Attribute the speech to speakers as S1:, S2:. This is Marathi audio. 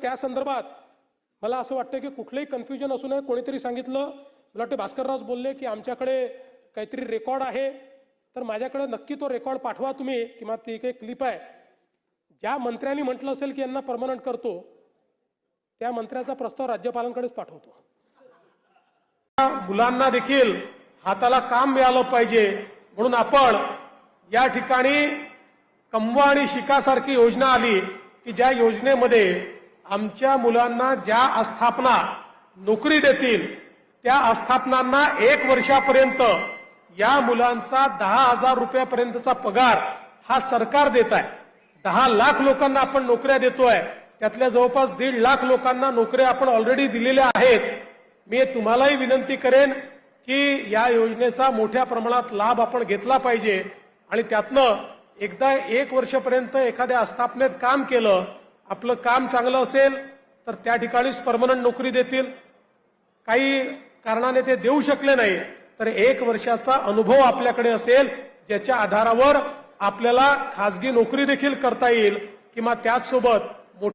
S1: त्या संदर्भात मला असं वाटतं की कुठलंही कन्फ्युजन असू नये. कोणीतरी सांगितलं, मला वाटतं भास्करराव बोलले की आमच्याकडे काहीतरी रेकॉर्ड आहे, तर माझ्याकडे नक्की तो रेकॉर्ड पाठवा तुम्ही, किंवा ती काही क्लिप आहे. ज्या मंत्र्यांनी म्हटलं असेल की यांना परमनंट करतो, त्या मंत्र्याचा प्रस्ताव राज्यपालांकडेच पाठवतो. मुलांना देखील हाताला काम मिळालं पाहिजे म्हणून आपण या ठिकाणी कमवा आणि शिकासारखी योजना आली की ज्या योजनेमध्ये आमच्या मुलांना ज्या आस्थापना नोकरी देतील त्या आस्थापनांना 1 वर्षापर्यंत या मुलांचा 10,000 रुपयापर्यंतचा पगार हा सरकार देत आहे. 10 लाख लोकांना आपण नोकऱ्या देतोय, त्यातल्या जवळपास 1.5 लाख लोकांना नोकऱ्या आपण ऑलरेडी दिलेल्या आहेत. मी तुम्हालाही विनंती करेन की या योजनेचा मोठ्या प्रमाणात लाभ आपण घेतला पाहिजे आणि त्यातनं एकदा 1 वर्षापर्यंत एखाद्या आस्थापनेत काम केलं, आपलं काम चांगलं असेल तर त्या ठिकाणीच परमनंट नोकरी देतील. काही कारणाने ते देऊ शकले नाही तर 1 वर्षाचा अनुभव आपल्याकडे असेल ज्याच्या आधारावर आपल्याला खासगी नोकरी देखील करता येईल, किंवा त्याचसोबत